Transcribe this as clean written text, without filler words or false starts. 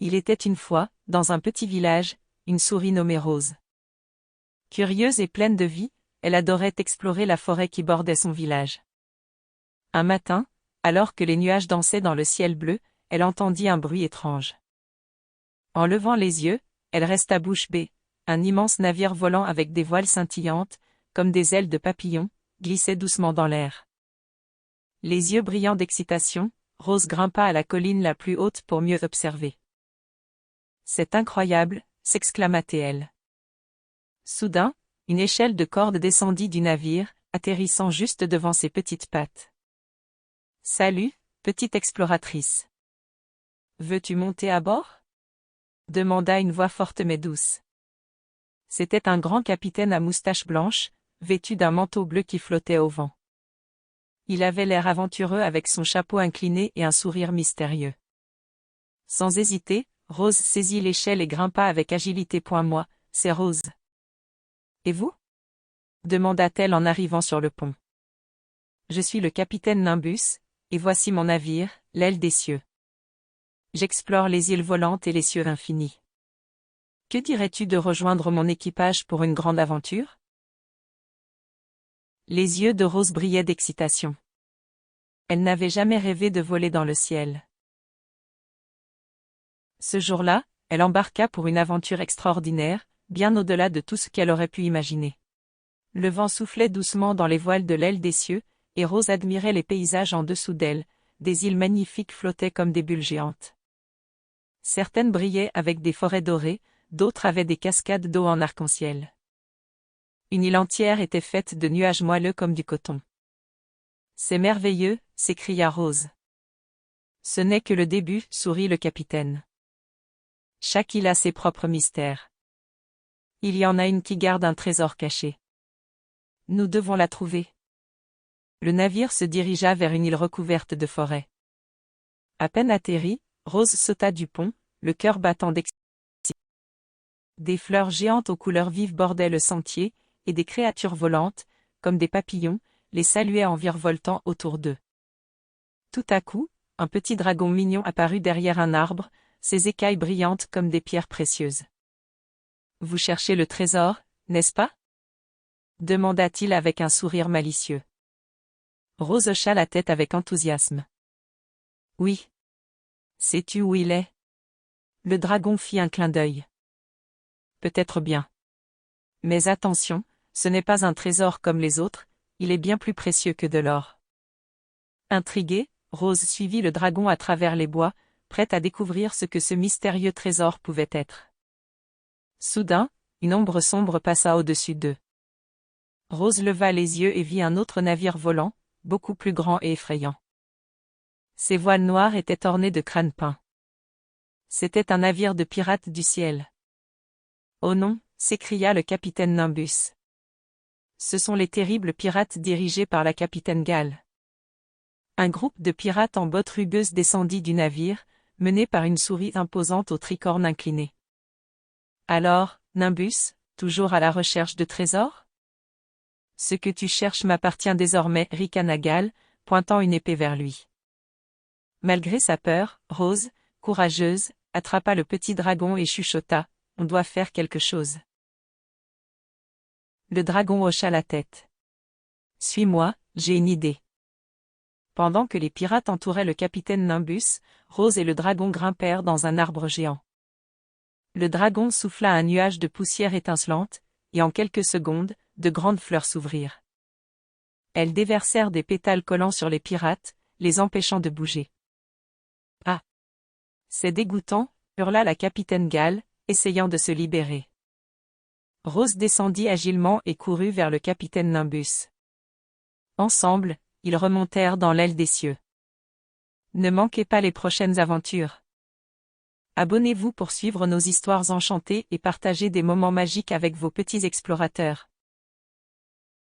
Il était une fois, dans un petit village, une souris nommée Rose. Curieuse et pleine de vie, elle adorait explorer la forêt qui bordait son village. Un matin, alors que les nuages dansaient dans le ciel bleu, elle entendit un bruit étrange. En levant les yeux, elle resta bouche bée. Un immense navire volant avec des voiles scintillantes, comme des ailes de papillon, glissait doucement dans l'air. Les yeux brillants d'excitation, Rose grimpa à la colline la plus haute pour mieux observer. « C'est incroyable !» s'exclama-t-elle. Soudain, une échelle de corde descendit du navire, atterrissant juste devant ses petites pattes. « Salut, petite exploratrice. Veux-tu monter à bord ?» demanda une voix forte mais douce. C'était un grand capitaine à moustache blanche, vêtu d'un manteau bleu qui flottait au vent. Il avait l'air aventureux avec son chapeau incliné et un sourire mystérieux. Sans hésiter, Rose saisit l'échelle et grimpa avec agilité. Moi, c'est Rose. Et vous ? demanda-t-elle en arrivant sur le pont. Je suis le capitaine Nimbus, et voici mon navire, l'aile des cieux. J'explore les îles volantes et les cieux infinis. Que dirais-tu de rejoindre mon équipage pour une grande aventure ? Les yeux de Rose brillaient d'excitation. Elle n'avait jamais rêvé de voler dans le ciel. Ce jour-là, elle embarqua pour une aventure extraordinaire, bien au-delà de tout ce qu'elle aurait pu imaginer. Le vent soufflait doucement dans les voiles de l'aile des cieux, et Rose admirait les paysages en dessous d'elle, des îles magnifiques flottaient comme des bulles géantes. Certaines brillaient avec des forêts dorées, d'autres avaient des cascades d'eau en arc-en-ciel. Une île entière était faite de nuages moelleux comme du coton. « C'est merveilleux !» s'écria Rose. « Ce n'est que le début » sourit le capitaine. « Chaque île a ses propres mystères. Il y en a une qui garde un trésor caché. Nous devons la trouver. » Le navire se dirigea vers une île recouverte de forêts. À peine atterri, Rose sauta du pont, le cœur battant d'excitation. Des fleurs géantes aux couleurs vives bordaient le sentier, et des créatures volantes, comme des papillons, les saluaient en virevoltant autour d'eux. Tout à coup, un petit dragon mignon apparut derrière un arbre, ses écailles brillantes comme des pierres précieuses. « Vous cherchez le trésor, n'est-ce pas ?» demanda-t-il avec un sourire malicieux. Rose hocha la tête avec enthousiasme. « Oui. Sais-tu où il est ?» Le dragon fit un clin d'œil. « Peut-être bien. Mais attention, ce n'est pas un trésor comme les autres, il est bien plus précieux que de l'or. » Intriguée, Rose suivit le dragon à travers les bois, prête à découvrir ce que ce mystérieux trésor pouvait être. Soudain, une ombre sombre passa au-dessus d'eux. Rose leva les yeux et vit un autre navire volant, beaucoup plus grand et effrayant. Ses voiles noires étaient ornées de crânes peints. C'était un navire de pirates du ciel. « Oh non !» s'écria le capitaine Nimbus. « Ce sont les terribles pirates dirigés par la capitaine Gale. » Un groupe de pirates en bottes rugueuses descendit du navire, mené par une souris imposante aux tricornes inclinés. « Alors, Nimbus, toujours à la recherche de trésors ? » « Ce que tu cherches m'appartient désormais, » ricana Gale, pointant une épée vers lui. Malgré sa peur, Rose, courageuse, attrapa le petit dragon et chuchota, « On doit faire quelque chose. » Le dragon hocha la tête. « Suis-moi, j'ai une idée. » Pendant que les pirates entouraient le capitaine Nimbus, Rose et le dragon grimpèrent dans un arbre géant. Le dragon souffla un nuage de poussière étincelante, et en quelques secondes, de grandes fleurs s'ouvrirent. Elles déversèrent des pétales collants sur les pirates, les empêchant de bouger. « Ah ! C'est dégoûtant !» hurla la capitaine Gale, essayant de se libérer. Rose descendit agilement et courut vers le capitaine Nimbus. Ensemble, ils remontèrent dans l'aile des cieux. Ne manquez pas les prochaines aventures. Abonnez-vous pour suivre nos histoires enchantées et partager des moments magiques avec vos petits explorateurs.